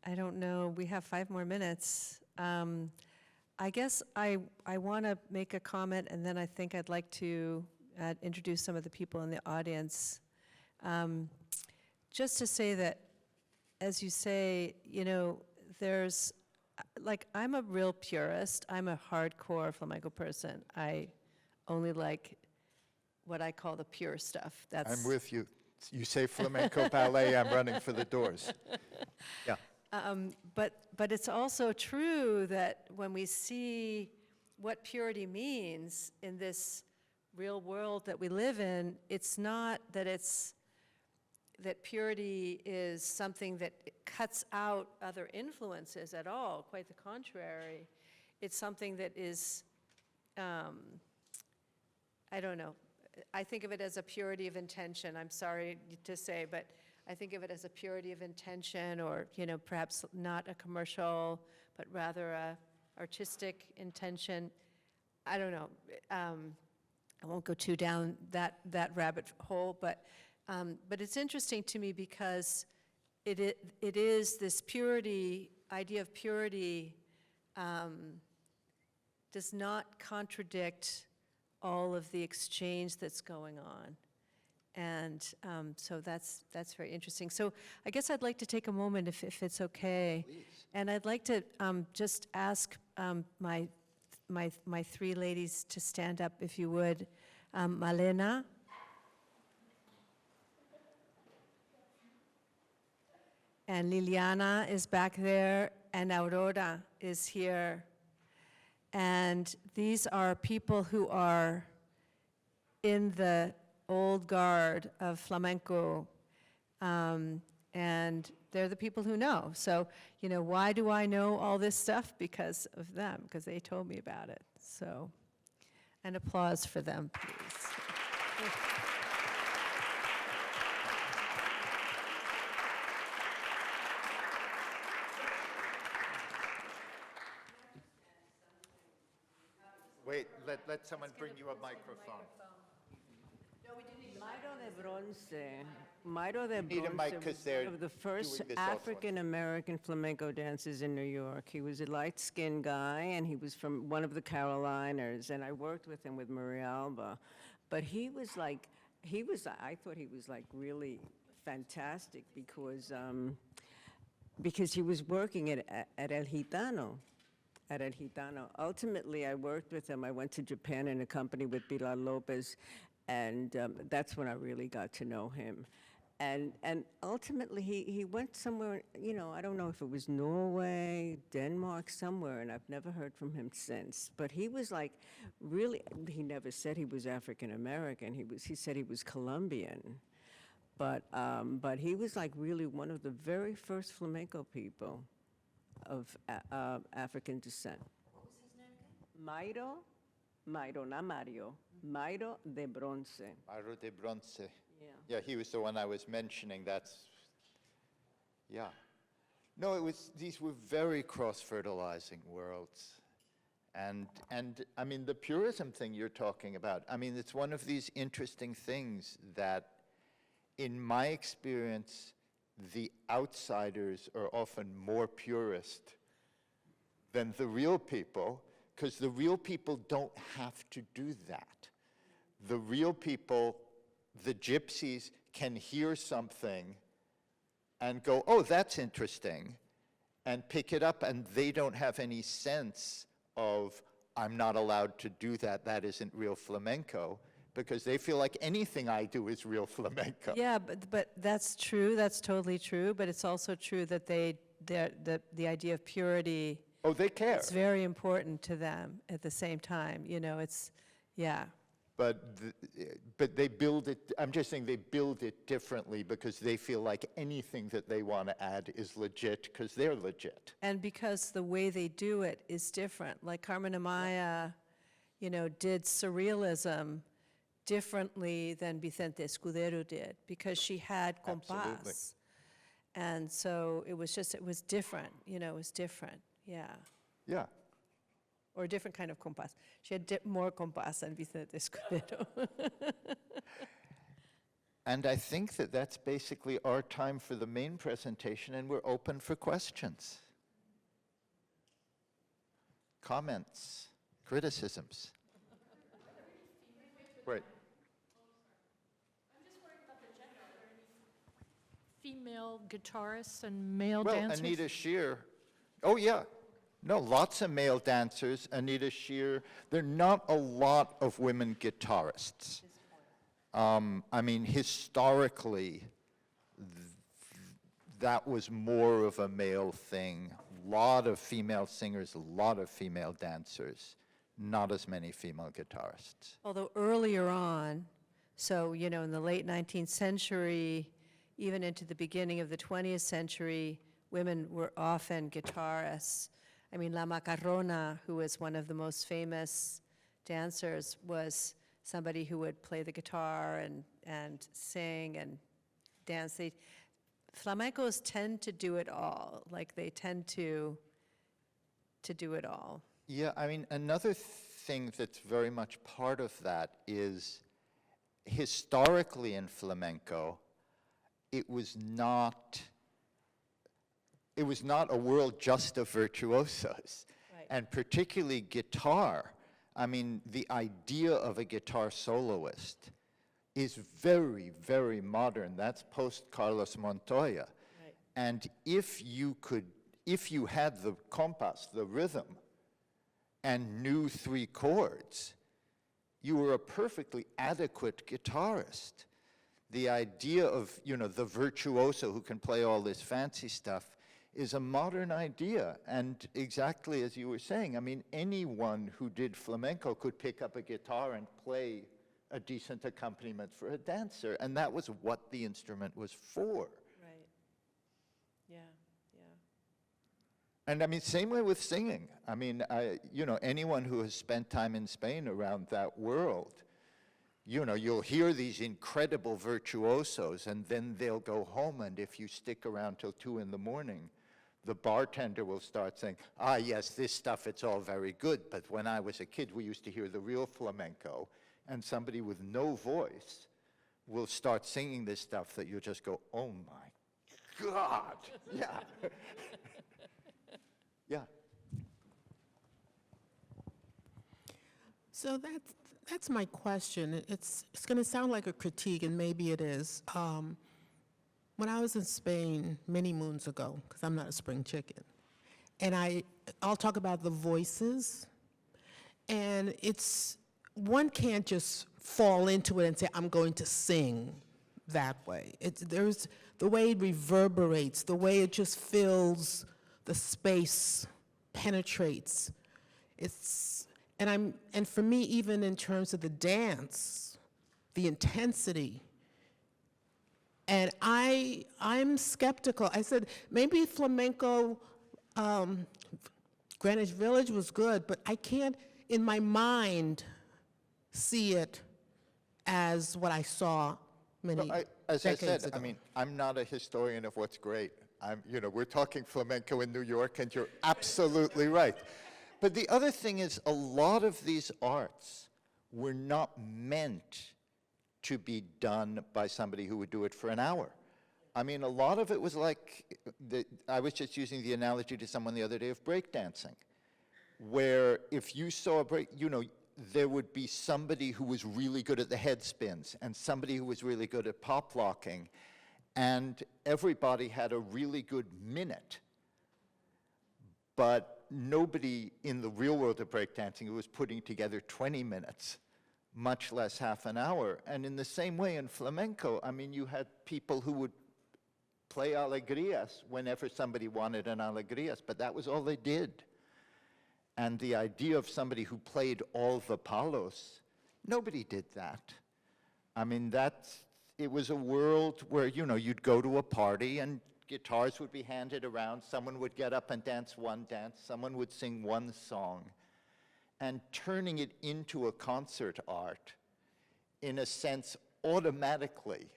I don't know, we have 5 more minutes. I guess I want to make a comment, and then I think I'd like to introduce some of the people in the audience. Just to say that, as you say, you know, there's, like, I'm a real purist. I'm a hardcore flamenco person. I only like what I call the pure stuff. I'm with you. You say flamenco ballet, I'm running for the doors. Yeah. But it's also true that when we see what purity means in this real world that we live in, it's not that that purity is something that cuts out other influences at all. Quite the contrary. It's something that is, I don't know, I think of it as a purity of intention. I'm sorry to say, but I think of it as a purity of intention, or, you know, perhaps not a commercial, but rather a artistic intention. I don't know. I won't go too down that rabbit hole, but it's interesting to me because it is this purity, idea of purity does not contradict all of the exchange that's going on. And so that's very interesting. So I guess I'd like to take a moment, if it's okay. Please. And I'd like to just ask my 3 ladies to stand up, if you would. Malena. And Liliana is back there, and Aurora is here. And these are people who are in the old guard of flamenco, and they're the people who know. So, you know, why do I know all this stuff? Because of them, because they told me about it. So, an applause for them, please. Wait, let someone bring you a microphone. Meira de Bronce. Meira de Need a mic Bronce 'cause was they're one of the first doing this also. African-American flamenco dancers in New York. He was a light-skinned guy, and he was from one of the Carolinas, and I worked with him with Maria Alba. But he was like, I thought he was like really fantastic because he was working at El Gitano. At El Gitano. Ultimately, I worked with him. I went to Japan in a company with Pilar Lopez, and that's when I really got to know him. And ultimately, he went somewhere, you know, I don't know if it was Norway, Denmark, somewhere, and I've never heard from him since. But he was like, really, he never said he was African-American. He said he was Colombian. But he was like really one of the very first flamenco people of African descent. What was his name again? Meira, not Mario, Meira de Bronce. Meira de Bronce. Yeah. Yeah, he was the one I was mentioning. Yeah. No, these were very cross-fertilizing worlds. And I mean, the purism thing you're talking about, I mean, it's one of these interesting things that, in my experience, the outsiders are often more purist than the real people, because the real people don't have to do that. The real people, the gypsies, can hear something and go, oh, that's interesting, and pick it up, and they don't have any sense of, I'm not allowed to do that, that isn't real flamenco, because they feel like anything I do is real flamenco. Yeah, but that's true, that's totally true, but it's also true that the idea of purity Oh, they care. is very important to them at the same time, you know, it's, yeah. But they build it, I'm just saying they build it differently because they feel like anything that they want to add is legit because they're legit. And because the way they do it is different, like Carmen Amaya, you know, did surrealism differently than Vicente Escudero did, because she had compás. Absolutely. And so it was different, you know, it was different, yeah. Yeah. Or a different kind of compás. She had more compás than Vicente Escudero. And I think that that's basically our time for the main presentation, and we're open for questions, comments, criticisms. Right. Female guitarists and male Well, dancers? Anita Shear, oh yeah. No, lots of male dancers. Anita Shear, there are not a lot of women guitarists. I mean, historically, that was more of a male thing. A lot of female singers, a lot of female dancers, not as many female guitarists. Although earlier on, so, you know, in the late 19th century, even into the beginning of the 20th century, women were often guitarists. I mean, La Macarrona, who was one of the most famous dancers, was somebody who would play the guitar and sing and dance. Flamencos tend to do it all. Like, they tend to do it all. Yeah, I mean, another thing that's very much part of that is historically in flamenco, it was not a world just of virtuosos, Right. and particularly guitar. I mean, the idea of a guitar soloist is very, very modern. That's post Carlos Montoya. Right. And if you had the compás, the rhythm, and knew 3 chords, you were a perfectly adequate guitarist. The idea of, you know, the virtuoso who can play all this fancy stuff is a modern idea. And exactly as you were saying, I mean, anyone who did flamenco could pick up a guitar and play a decent accompaniment for a dancer. And that was what the instrument was for. Right. Yeah, yeah. And I mean, same way with singing. I mean, you know, anyone who has spent time in Spain around that world, you know, you'll hear these incredible virtuosos, and then they'll go home, and if you stick around till 2 in the morning, the bartender will start saying, ah, yes, this stuff, it's all very good, but when I was a kid, we used to hear the real flamenco, and somebody with no voice will start singing this stuff that you'll just go, oh my God, yeah. Yeah. So that's my question. It's going to sound like a critique, and maybe it is. When I was in Spain many moons ago, because I'm not a spring chicken, and I'll talk about the voices, and one can't just fall into it and say, I'm going to sing that way. There's the way it reverberates, the way it just fills the space, penetrates. And for me, even in terms of the dance, the intensity, and I'm skeptical. I said, maybe flamenco, Greenwich Village was good, but I can't, in my mind, see it as what I saw many As I decades said, ago. I mean, I'm not a historian of what's great. You know, we're talking flamenco in New York, and you're absolutely right. But the other thing is, a lot of these arts were not meant to be done by somebody who would do it for an hour. I mean, a lot of it was like, I was just using the analogy to someone the other day of breakdancing, where if you saw a break, you know, there would be somebody who was really good at the head spins and somebody who was really good at pop locking, and everybody had a really good minute. But nobody in the real world of breakdancing was putting together 20 minutes much less half an hour. And in the same way in flamenco, I mean, you had people who would play alegrías whenever somebody wanted an alegrías, but that was all they did. And the idea of somebody who played all the palos, nobody did that. I mean, it was a world where, you know, you'd go to a party and guitars would be handed around, someone would get up and dance one dance, someone would sing one song, and turning it into a concert art, in a sense, automatically,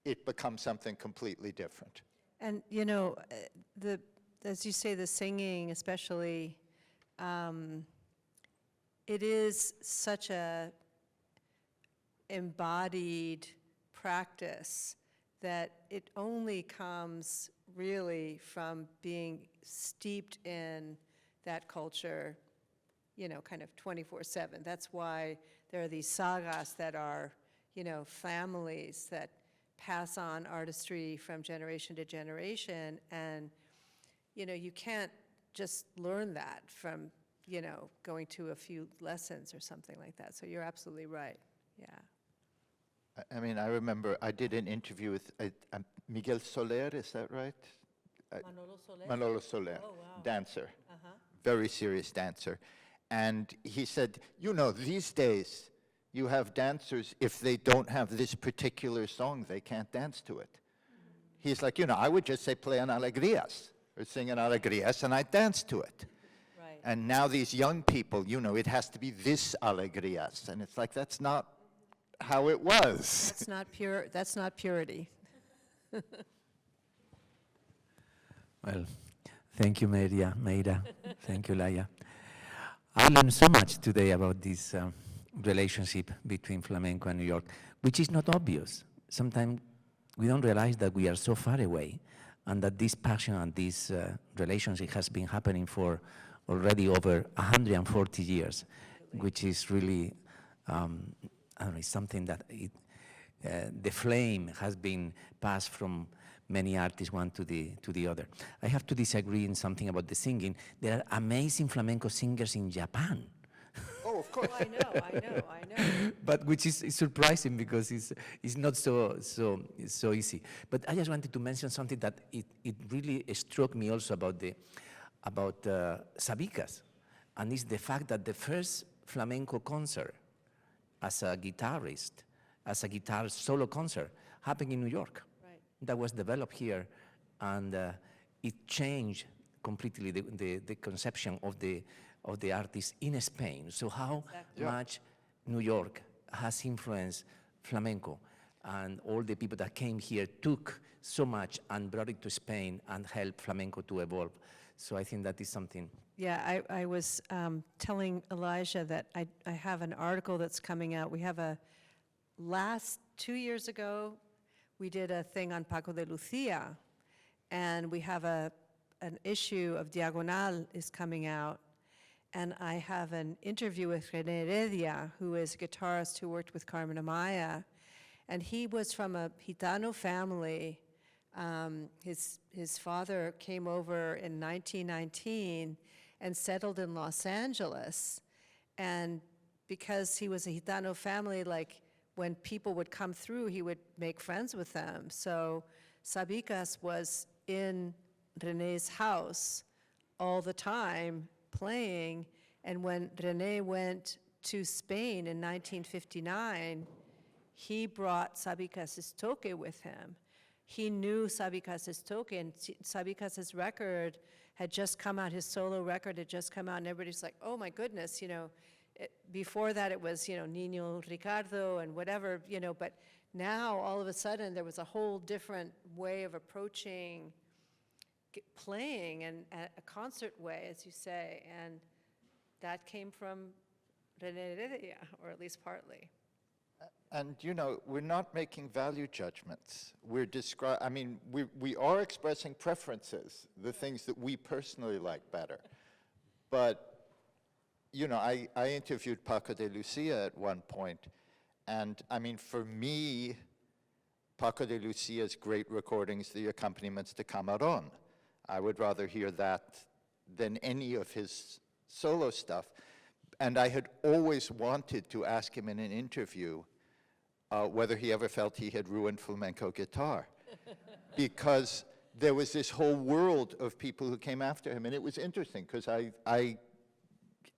it becomes something completely different. And, you know, as you say, the singing especially, it is such a embodied practice that it only comes really from being steeped in that culture, you know, kind of 24/7. That's why there are these sagas that are, you know, families that pass on artistry from generation to generation. And, you know, you can't just learn that from, you know, going to a few lessons or something like that. So you're absolutely right, yeah. I mean, I remember I did an interview with Miguel Soler, is that right? Manolo Soler? Manolo Soler, Oh, wow. dancer, very serious dancer. And he said, you know, these days you have dancers, if they don't have this particular song, they can't dance to it. He's like, you know, I would just say play an alegrías or sing an alegrías and I dance to it. Right. And now these young people, you know, it has to be this alegrías. And it's like, that's not how it was. That's not purity. Well, thank you, Meira. Thank you, Laia. I learned so much today about this relationship between flamenco and New York, which is not obvious. Sometimes we don't realize that we are so far away and that this passion and this relationship has been happening for already over 140 years, which is really I don't know, it's something that the flame has been passed from many artists, one to the other. I have to disagree in something about the singing. There are amazing flamenco singers in Japan. Oh, of course. I know. But which is sabrising because it's not so easy. But I just wanted to mention something that it really struck me also about Sabicas, and it's the fact that the first flamenco concert as a guitarist, as a guitar solo concert, happened in New York. Right. That was developed here, and it changed completely the conception of the artist in Spain. So how much New York has influenced flamenco, and all the people that came here took so much and brought it to Spain and helped flamenco to evolve. So I think that is something. Yeah, I was telling Elijah that I have an article that's coming out. We have last 2 years ago, we did a thing on Paco de Lucia, and we have an issue of Diagonal is coming out, and I have an interview with René Heredia, who is a guitarist who worked with Carmen Amaya, and he was from a Gitano family. His father came over in 1919 and settled in Los Angeles. And because he was a Gitano family, like when people would come through, he would make friends with them. So Sabicas was in René's house all the time playing. And when René went to Spain in 1959, he brought Sabicas' toque with him. He knew Sabicas' toque, and Sabicas' record had just come out, his solo record had just come out, and everybody's like, oh my goodness, you know, before that it was, you know, Niño Ricardo and whatever, you know, but now all of a sudden there was a whole different way of approaching playing and a concert way, as you say, and that came from René Heredia, or at least partly. And, you know, we're not making value judgments. We're I mean, we are expressing preferences, the things that we personally like better. But, you know, I interviewed Paco de Lucia at one point, and, I mean, for me, Paco de Lucia's great recordings, the accompaniments to Camarón. I would rather hear that than any of his solo stuff. And I had always wanted to ask him in an interview whether he ever felt he had ruined flamenco guitar. Because there was this whole world of people who came after him. And it was interesting, because I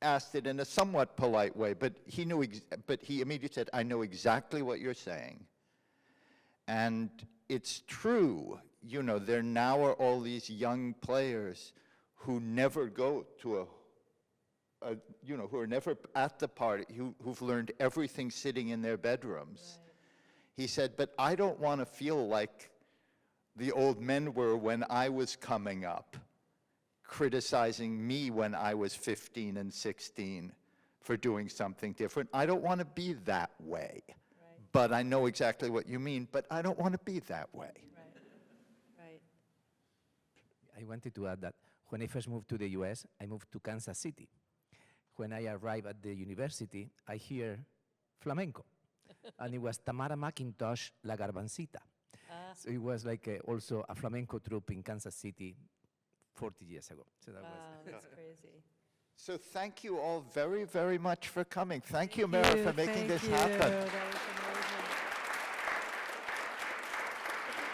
asked it in a somewhat polite way, but he knew, but he immediately said, I know exactly what you're saying. And it's true, you know, there now are all these young players who never go to you know, who are never at the party, who've learned everything sitting in their bedrooms. Right. He said, but I don't want to feel like the old men were when I was coming up, criticizing me when I was 15 and 16 for doing something different. I don't want to be that way. Right. But I know exactly what you mean, but I don't want to be that way. Right. Right. I wanted to add that when I first moved to the US, I moved to Kansas City. When I arrived at the university, I hear flamenco. And it was Tamara McIntosh, La Garbancita. So it was like also a flamenco troupe in Kansas City 40 years ago. So that Wow, was that's crazy. So thank you all very, very much for coming. Thank you, Meira, for making this happen. That was amazing.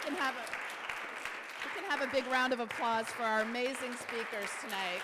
We can have a big round of applause for our amazing speakers tonight.